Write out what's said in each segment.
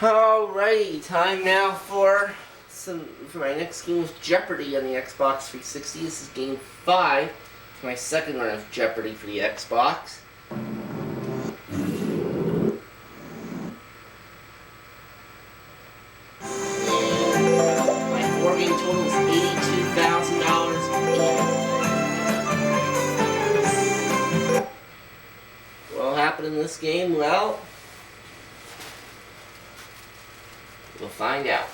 Alrighty, time now for my next game of Jeopardy on the Xbox 360. This is game 5. It's my second run of Jeopardy for the Xbox. And my 4-game total is $82,000 in. What'll happen in this game? Well, we'll find out.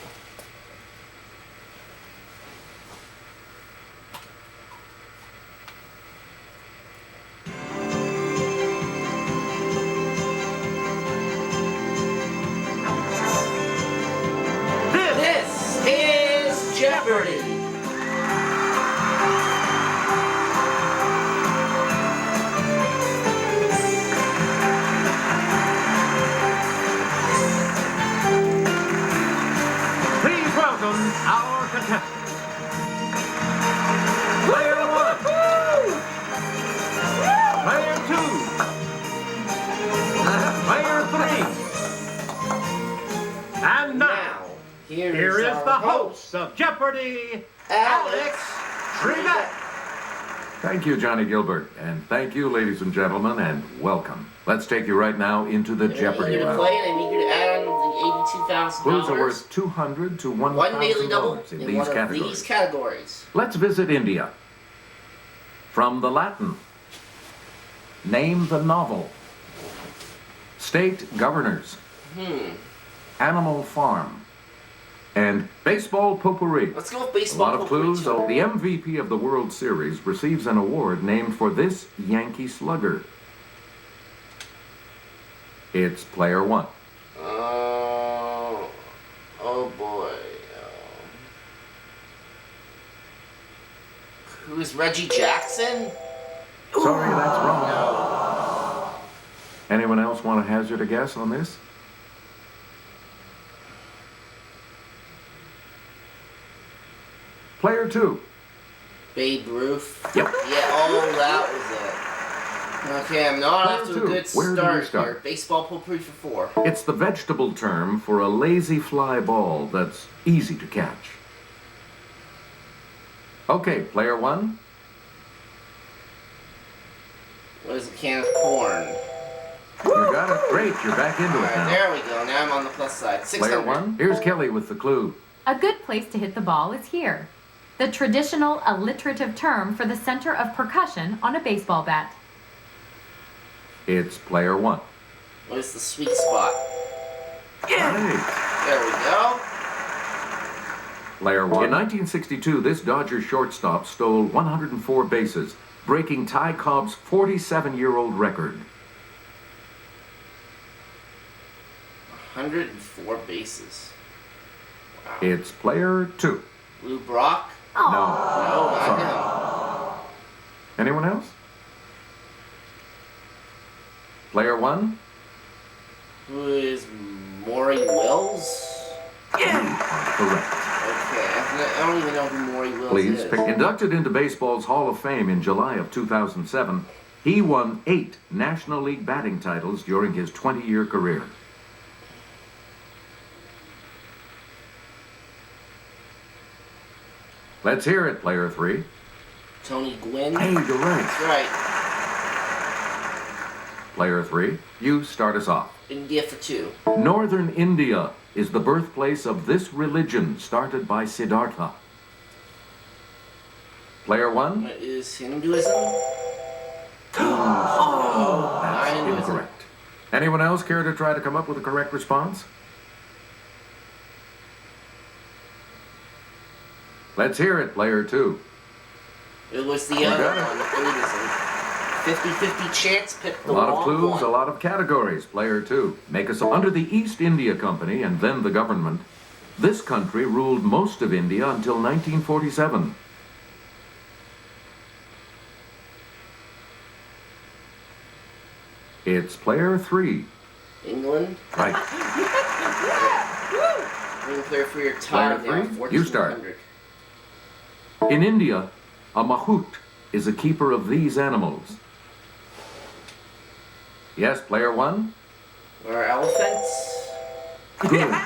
This is Jeopardy! Our contestants. Player 1. Player 2. Player 3. And now here is the host of Jeopardy, Alex Trebek. Thank you, Johnny Gilbert, and thank you, ladies and gentlemen, and welcome. Let's take you right now into the Jeopardy round. I'm eager to add on the $82,000. Clues are worth $200 to $1,000 in these categories. Let's visit India. From the Latin, name the novel. State governors. Animal farm. And baseball potpourri. Let's go with baseball potpourri. A lot of clues. So the MVP of the World Series receives an award named for this Yankee slugger. It's player 1. Oh boy. Who is Reggie Jackson? Sorry, that's wrong. No. Anyone else want to hazard a guess on this? Player 2. Babe Ruth. Yep. Yeah, oh, that was it. Okay, I'm not off to a good start here. Baseball potpourri for 4. It's the vegetable term for a lazy fly ball that's easy to catch. Okay, player 1. What is a can of corn? You got it. Great, you're back into it now. There we go. Now I'm on the plus side. 600. Player 1. Here's Kelly with the clue. A good place to hit the ball is here. The traditional alliterative term for the center of percussion on a baseball bat. It's player 1. What is the sweet spot? Yeah. Right. There we go. Player 1. In 1962, this Dodger shortstop stole 104 bases, breaking Ty Cobb's 47-year-old record. 104 bases. Wow. It's player 2. Lou Brock? No. No, not him. Anyone else? Player 1? Who is Maury Wills? Yeah. Correct. Okay, I don't even know who Maury Wills Please is. pick. Inducted into baseball's Hall of Fame in July of 2007, he won 8 National League batting titles during his 20-year career. Let's hear it, player 3. Tony Gwynn? Hey, you're right. That's right. Player 3, you start us off. India for 2. Northern India is the birthplace of this religion started by Siddhartha. Player 1? What is Hinduism? Oh, that's Hinduism. incorrect. Anyone else care to try to come up with a correct response? Let's hear it, player 2. It was the other one. Buddhism. 50-50 chance, pick the A lot of wrong clues, one. a lot of categories. Player 2. Make us under the East India Company and then the government. This country ruled most of India until 1947. It's player 3. England? Right. Ring player for your tie Player now. 3, you start. 1400. In India, a mahout is a keeper of these animals. Yes, player 1? Or elephants? Good. Alright,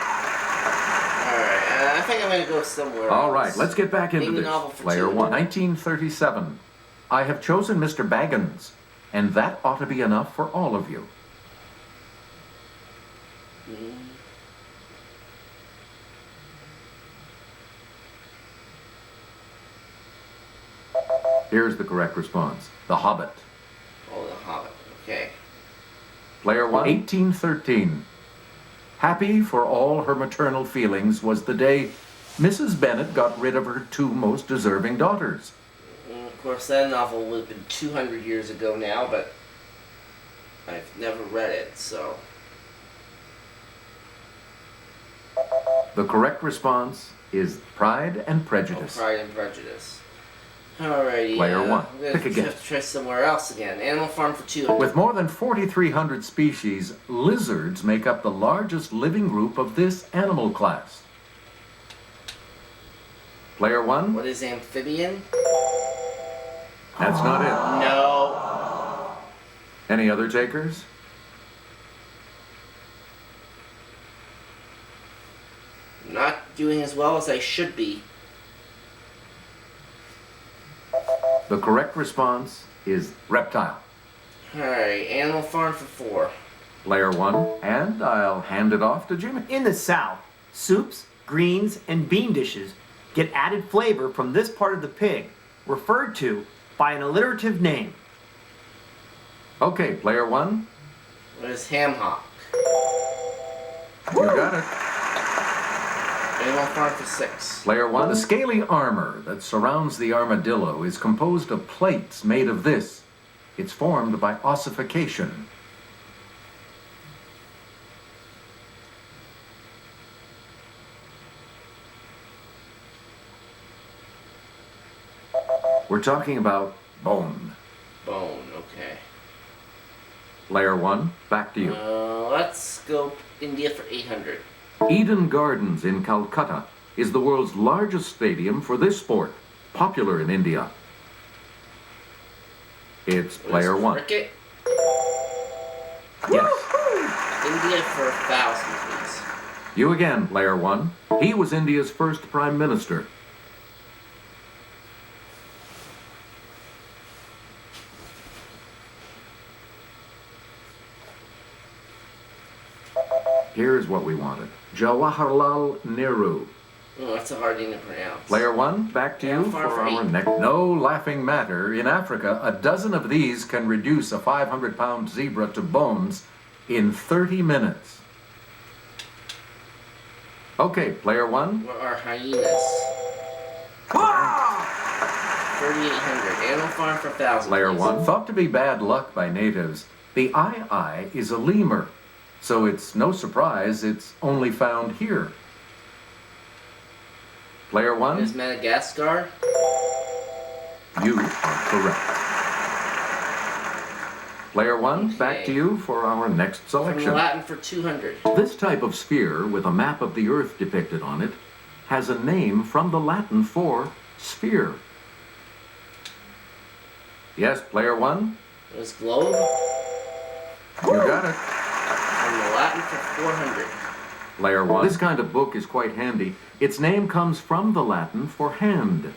I think I'm going to go somewhere else. All right, let's get back into Maybe this. novel for Player two. 1. 1937. I have chosen Mr. Baggins, and that ought to be enough for all of you. Here's the correct response. The Hobbit. Oh, the Hobbit. Okay. Player 1. 1813. Happy for all her maternal feelings was the day Mrs. Bennet got rid of her two most deserving daughters. And of course, that novel would have been 200 years ago now, but I've never read it, so... The correct response is Pride and Oh, Prejudice. Pride and Prejudice. Alrighty. Player 1. I'm going Pick to again. have to try somewhere else again. Animal Farm for 200. With more than 4,300 species, lizards make up the largest living group of this animal class. Player 1, What is amphibian? that's not it. No. Any other takers? Not doing as well as I should be. The correct response is reptile. Alright, Animal Farm for 4. Player 1, and I'll hand it off to Jimmy. In the South, soups, greens, and bean dishes get added flavor from this part of the pig, referred to by an alliterative name. Okay, Player 1, What is ham hock? you got it. Animal Farm for 6. Player 1, the scaly armor that surrounds the armadillo is composed of plates made of this. It's formed by ossification. We're talking about bone. Bone, okay. Player 1, back to you. Let's go India for 800. Eden Gardens in Calcutta is the world's largest stadium for this sport, popular in India. It's What is Player 1. Cricket? Yes. India for 1,000, please. You again, Player 1. He was India's first Prime Minister. Here's what we wanted. Jawaharlal Nehru. Oh, that's a hard name to pronounce. Player 1, back to you for our next. No laughing matter. In Africa, a dozen of these can reduce a 500-pound zebra to bones in 30 minutes. Okay, Player 1. What are hyenas? 3,800. Animal Farm for 1,000. Player please. 1. Thought to be bad luck by natives, the eye is a lemur. So it's no surprise it's only found here. Player What is 1, Madagascar? you are correct. Player 1, back to you for our next From the selection. Latin for 200. This type of sphere with a map of the Earth depicted on it has a name from the Latin for sphere. Yes, Player 1, What is globe? you got it. From the Latin for 400. Player 1. This kind of book is quite handy. Its name comes from the Latin for hand.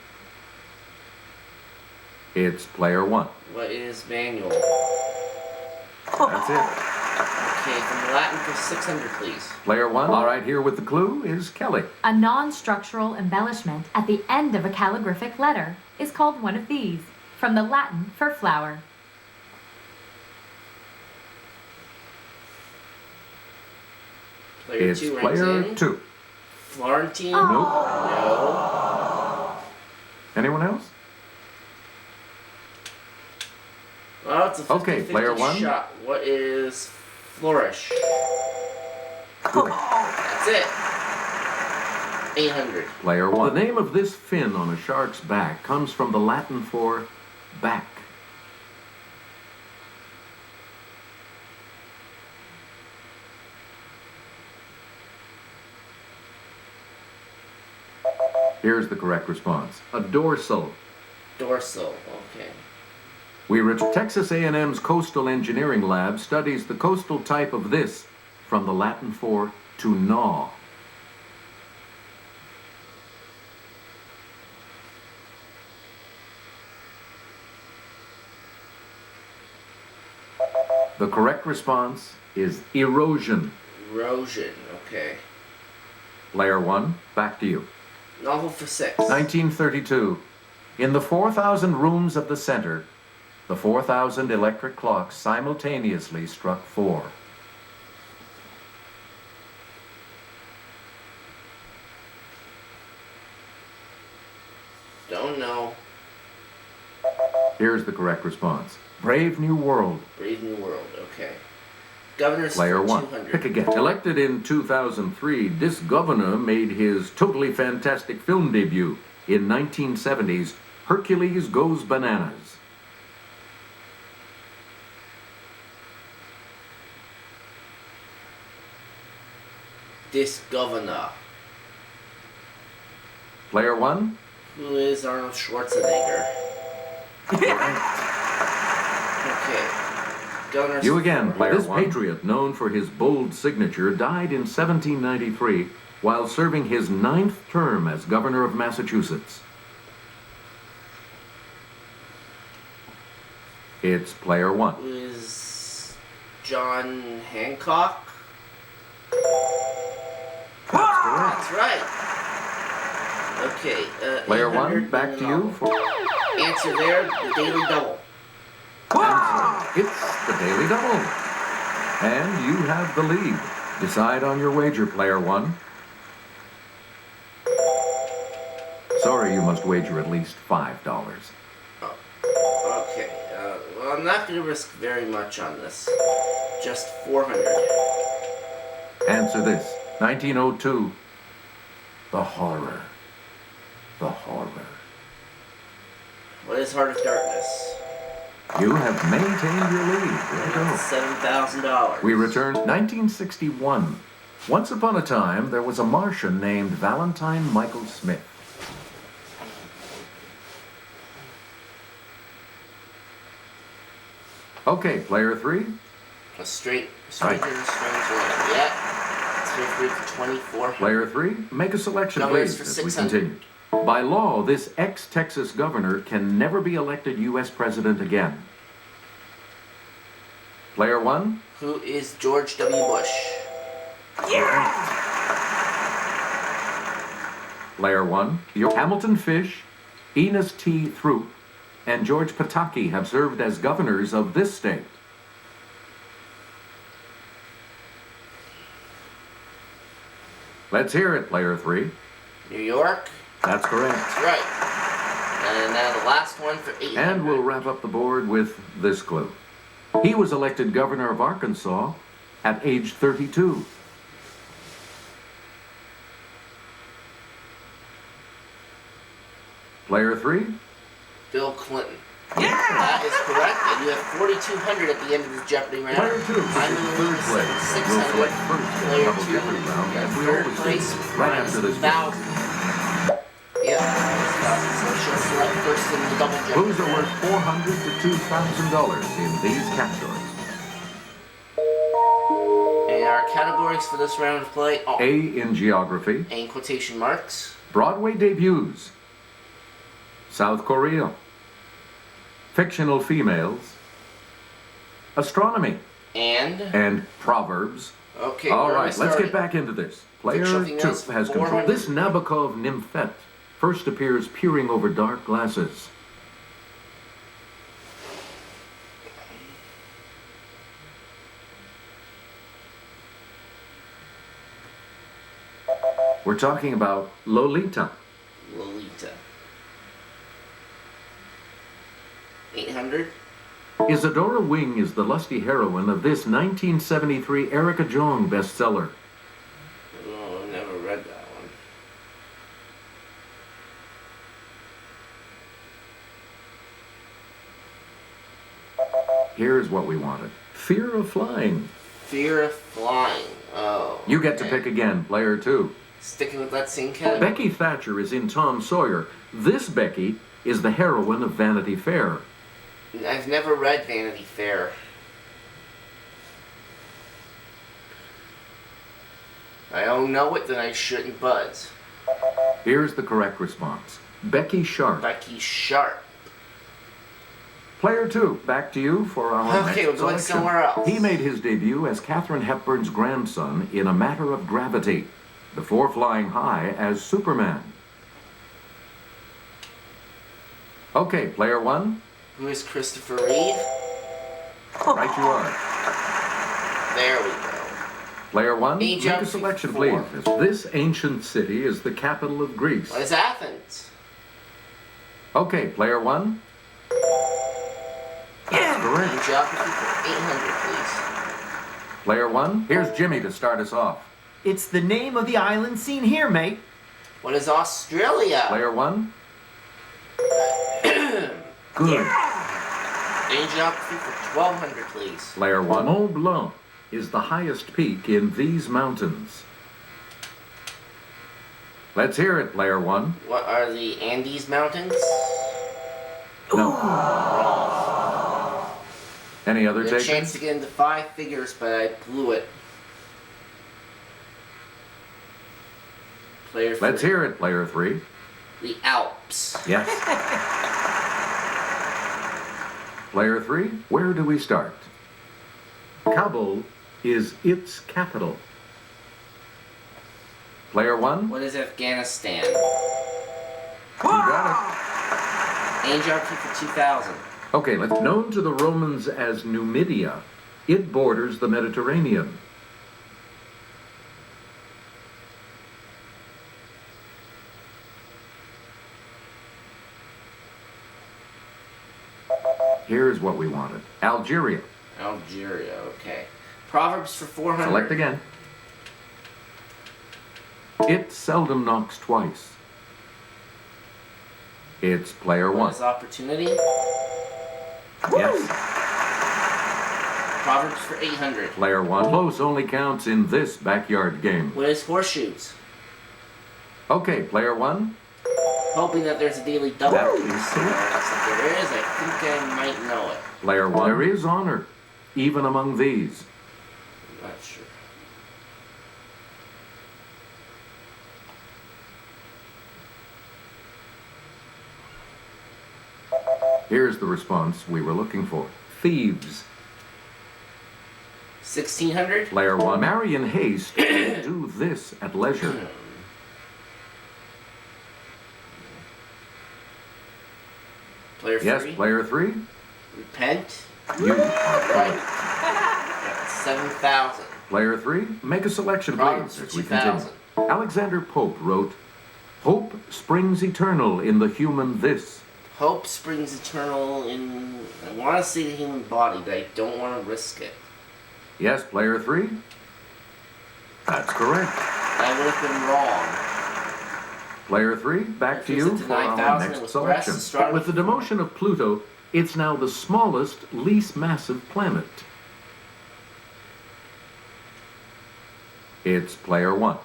It's Player 1. What is manual? That's it. Okay, from the Latin for 600, please. Player 1. All right, here with the clue is Kelly. A non-structural embellishment at the end of a calligraphic letter is called one of these, from the Latin for flower. Player It's 2 ranks Player in. 2. Florentine? Nope. No. Anyone else? Well, it's a 50-50 Okay, Player 1. shot. What is flourish? Good. That's it. 800. Player 1. The name of this fin on a shark's back comes from the Latin for back. Here's the correct response. A dorsal. Dorsal. Okay. Texas A&M's Coastal Engineering Lab studies the coastal type of this from the Latin for to gnaw. The correct response is erosion. Erosion, okay. Player 1, back to you. Novel for 6. 1932. In the 4,000 rooms of the center, the 4,000 electric clocks simultaneously struck 4. Don't know. Here's the correct response. Brave New World. Brave New World, okay. Governors Player for 1, 200. pick again. Elected in 2003, this governor made his totally fantastic film debut in 1970's Hercules Goes Bananas. This governor. Player 1, Who is Arnold Schwarzenegger? Okay. Governors you again, for player this one. This patriot, known for his bold signature, died in 1793 while serving his 9th term as governor of Massachusetts. It's player 1. Who is John Hancock? That's right. Okay. Player 1, 800 back to you for answer there. The Daily Double. answer. It's the Daily Double. And you have the lead. Decide on your wager, player 1. Sorry, you must wager at least $5. Okay. Well, I'm not going to risk very much on this. Just 400. Answer this. 1902. The horror. The horror. What is Heart of Darkness? You have maintained your lead. There you go. $7,000. We return 1961. Once upon a time, there was a Martian named Valentine Michael Smith. Okay, player 3. A stranger in a strange land. Yeah. Feel free for 2400. Player 3, make a selection, Governors please, for as we 600. continue. By law, this ex-Texas governor can never be elected U.S. president again. Player 1, Who is George W. Bush? Player 1, your Hamilton Fish, Enos T. Throop, and George Pataki have served as governors of this state. Let's hear it, player 3. New York? That's correct. That's right. And now the last one for 800. And we'll wrap up the board with this clue. He was elected governor of Arkansas at age 32. Player 3? Bill Clinton. That is correct, and you have 4,200 at the end of this Jeopardy round. Player 2 I'm in third place. 600. We'll select first in the Player double 2, Jeopardy round, as we third always place, do, right after this game. 1,000. Yeah, so she'll select first in the double Jeopardy. Clues are worth $400 to $2,000 in these categories. And our categories for this round of play are A in geography, in quotation marks, Broadway debuts, South Korea, fictional females, astronomy, and proverbs. Okay, All where are we right, let's starting? get back into this. Player Fictional 2 females, has control. 400. This Nabokov nymphette first appears peering over dark glasses. We're talking about Lolita. Lolita. 800. Isadora Wing is the lusty heroine of this 1973 Erica Jong bestseller. Oh, I've never read that one. Here's what we wanted. Fear of Flying. Fear of Flying. Oh. You get to okay. pick again, player 2. Sticking with that same category. Becky Thatcher is in Tom Sawyer. This Becky is the heroine of Vanity Fair. I've never read Vanity Fair. I don't know it, then I shouldn't buzz. Here's the correct response. Becky Sharp. Becky Sharp. Player 2, back to you for our Okay, next we're going selection. somewhere else. He made his debut as Katharine Hepburn's grandson in A Matter of Gravity, before flying high as Superman. Okay, player 1. Who is Christopher Reeve? Right you are. There we go. Player 1, Age make up a selection, 4. please. This ancient city is the capital of Greece. What is Athens? Okay, player 1. That's correct. Age up for 800, please. Player 1, here's Jimmy to start us off. It's the name of the island seen here, mate. What is Australia? Player 1. Good. Age up for 1200, please. Player 1. Mont Blanc is the highest peak in these mountains. Let's hear it, player 1. What are the Andes Mountains? No. Wrong. Any other There's a chance takers? to get into 5 figures, but I blew it. Player 3. Let's hear it, player 3. The Alps. Yes. Player 3, where do we start? Kabul is its capital. Player 1, What is Afghanistan? you got Age up for 2000. it. Okay, known to the Romans as Numidia, it borders the Mediterranean. Here's what we wanted. Algeria. Algeria, okay. Proverbs for 400. Select again. It seldom knocks twice. It's player What 1. is opportunity? Yes. Proverbs for 800. Player 1. Close only counts in this backyard game. What is horseshoes? Okay, player 1. Hoping that there's a daily double. That is somewhere else. If there is, I think I might know it. Player 1. There is honor, even among these. I'm not sure. Here's the response we were looking for. Thieves. 1600? Player 1. Marry in haste and do this at leisure. Player 3? Yes, player 3. Repent? You. Right. That's 7,000. Player 3. Make a selection, Proverbs please, for as we continue. 2000. Alexander Pope wrote, Hope springs eternal in the human this. Hope springs eternal in... I want to say the human body, but I don't want to risk it. Yes, player 3. That's correct. I would have been wrong. Player 3, back to If it's you into for our 9,000, it next was selection. breast, astronomy. With the demotion of Pluto, it's now the smallest, least massive planet. It's player 1.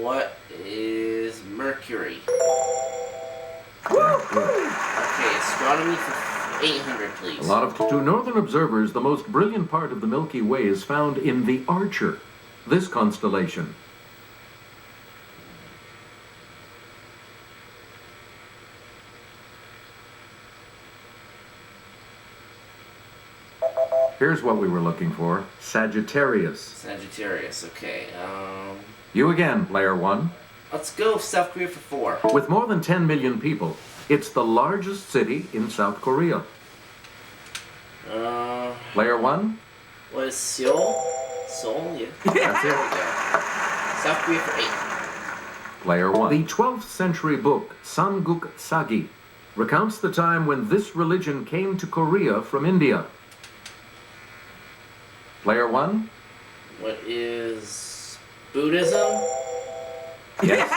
What is Mercury? Good. Okay, astronomy for 800, please. A lot of to northern observers, the most brilliant part of the Milky Way is found in the Archer, this constellation. Here's what we were looking for. Sagittarius. Sagittarius, okay. You again, player 1. Let's go South Korea for 4. With more than 10 million people, it's the largest city in South Korea. Player 1. What is Seoul? Seoul, yeah. That's There it. we go. South Korea for 8. Player 1. The 12th century book, Samguk Sagi, recounts the time when this religion came to Korea from India. Player 1. What is Buddhism? Yes.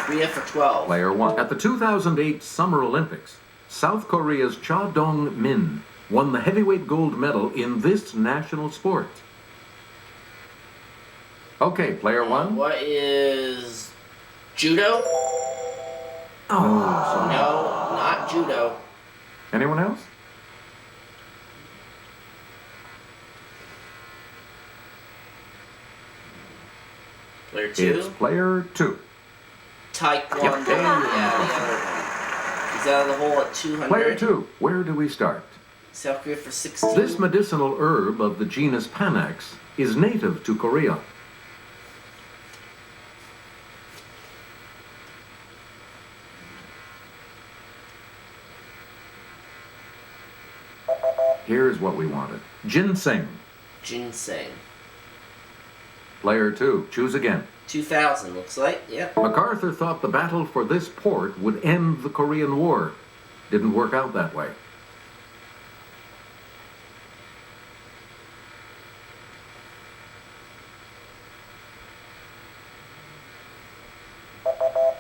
Korea for 12. Player 1. At the 2008 Summer Olympics, South Korea's Cha Dong-min won the heavyweight gold medal in this national sport. Okay, player 1. What is Judo? Oh, sorry. No, not Judo. Anyone else? Player 2. It's player 2. Taekwondo. Yep. Yeah, the other one. He's out of the hole at 200. Player 2. Where do we start? South Korea for 16. This medicinal herb of the genus Panax is native to Korea. Here's what we wanted. Ginseng. Ginseng. Player 2. Choose again. 2000 looks like. Yep. MacArthur thought the battle for this port would end the Korean War. Didn't work out that way.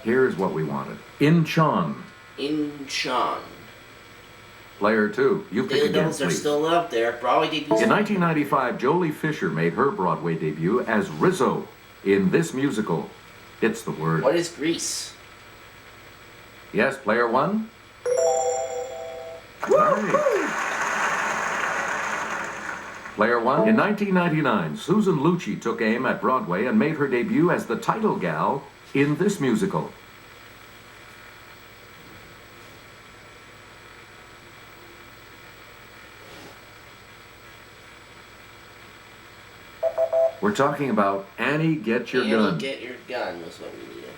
Here's what we wanted. Incheon. Incheon. Player 2. You pick Daily again, doubles are please. still up there. Broadway debuts. In 1995, Jolie Fisher made her Broadway debut as Rizzo in this musical. It's the word. What is Grease? Yes, player 1. Right. Player 1. In 1999, Susan Lucci took aim at Broadway and made her debut as the title gal in this musical. We're talking about Annie, Get Your Annie, Gun. Get Your Gun was what we needed.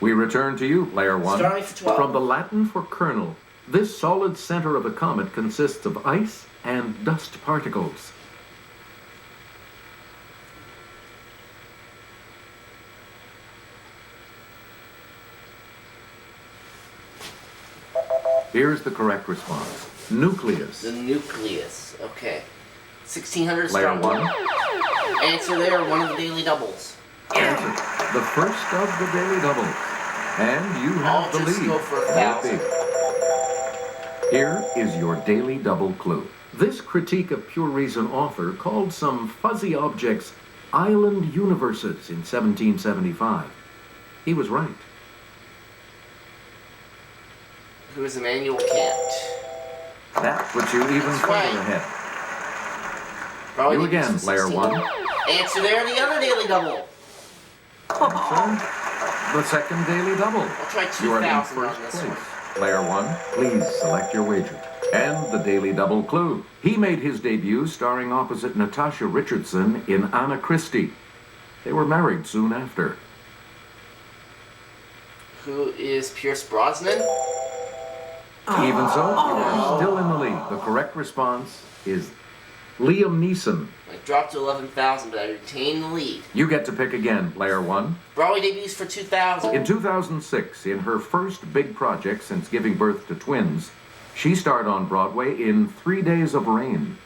We return to you, player 1. Starting for 12. From the Latin for kernel, this solid center of a comet consists of ice and dust particles. Here's the correct response. Nucleus. The nucleus. Okay. 1600 Player strong. 1. Answer there, one of the daily doubles. Answer. The first of the daily doubles. And you have I'll the just lead. go for Happy. 1,000. Here is your daily double clue. This critique of pure reason author called some fuzzy objects island universes in 1775. He was right. Who is Immanuel Kant? That puts you even That's further right. ahead. Broadway You debuts again, in player 16. 1. Answer there, the other daily double. Answer. The second daily double. I'll try You are in 2,000 first on this place. one. Player 1, please select your wager. And the daily double clue. He made his debut starring opposite Natasha Richardson in Anna Christie. They were married soon after. Who is Pierce Brosnan? Even so, you are still in the lead. The correct response is Liam Neeson. I dropped to 11,000, but I retain the lead. You get to pick again, player 1. Broadway debuts for 2000. In 2006, in her first big project since giving birth to twins, she starred on Broadway in 3 Days of Rain.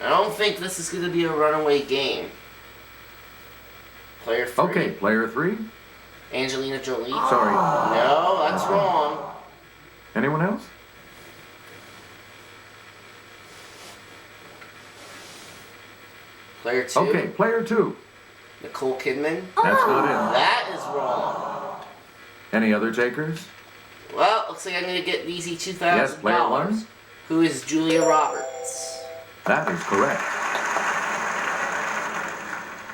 I don't think this is going to be a runaway game. Player 3. Okay, player 3. Angelina Jolie. Sorry. No, that's wrong. Anyone else? Player 2. Okay, player 2. Nicole Kidman. That's not it. That is wrong. Any other takers? Well, looks like I'm going to get the easy $2,000. Yes, player 1. Who is Julia Roberts? That is correct.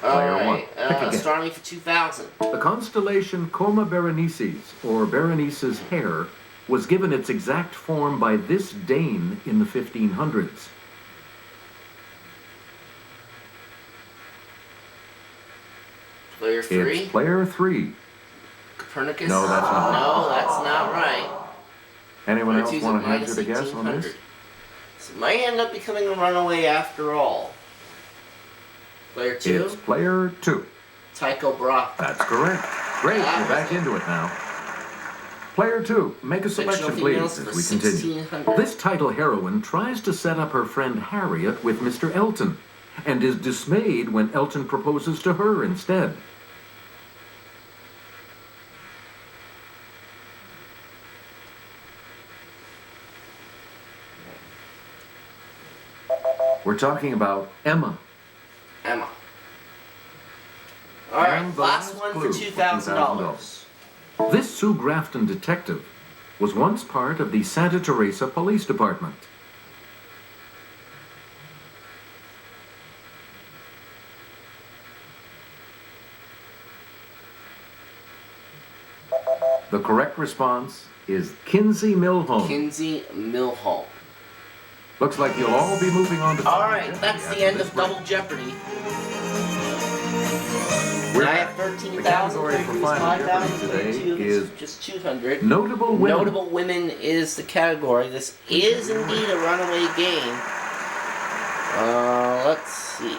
Player 1. Pick again. Starting for 2000. The constellation Coma Berenices, or Berenice's Hare, was given its exact form by this Dane in the 1500s. Player 3. It's player 3. Copernicus. No, that's not right. No, that's not right. Anyone Player else 2's want at to hazard a guess on 1800. this? So it might end up becoming a runaway after all. Player 2. It's player 2. Tycho Brahe. That's correct. Great, you're back into it now. Player 2, make a selection, Fictional females please, for as we continue. 1600. This title heroine tries to set up her friend Harriet with Mr. Elton, and is dismayed when Elton proposes to her instead. We're talking about Emma. Emma. Alright, And the last last one clue for for $2,000. This Sue Grafton detective was once part of the Santa Teresa Police Department. The correct response is Kinsey Milhome. Kinsey Milhome. Looks like you'll all be moving on to... All right, that's the end of Double Jeopardy. And I have 13,000. The category for Final Jeopardy today is just 200. Notable Women. Notable Women is the category. This is indeed a runaway game. Let's see.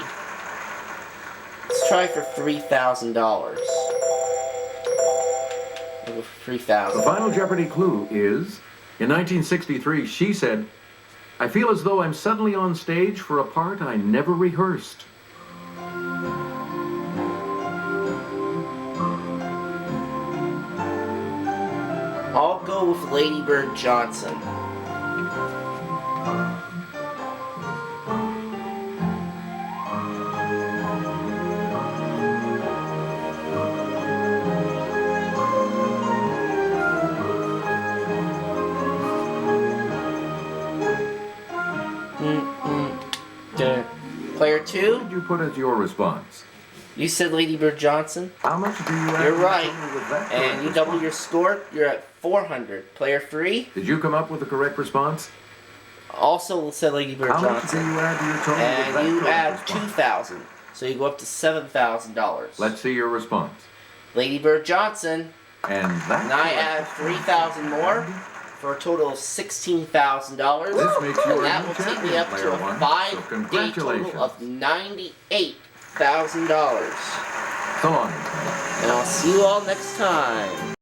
Let's try for $3,000. $3,000. The Final Jeopardy clue is, in 1963, she said, "I feel as though I'm suddenly on stage for a part I never rehearsed." I'll go with Lady Bird Johnson. Okay. Player 2? What did you put as your response? You said Lady Bird Johnson. How much do you have? You're right. With that And you correct double your response? score, you're at 400. Player 3? Did you come up with the correct response? Also said Lady Bird How much do Johnson. you add to your total? with that And you correct add response? 2,000. So you go up to $7,000. Let's see your response. Lady Bird Johnson. And that... And I add 3,000 more for a total of $16,000. This makes you And a that new will take me champion, up to player a one. So 5-day congratulations. total of $98,000. So long. And I'll see you all next time.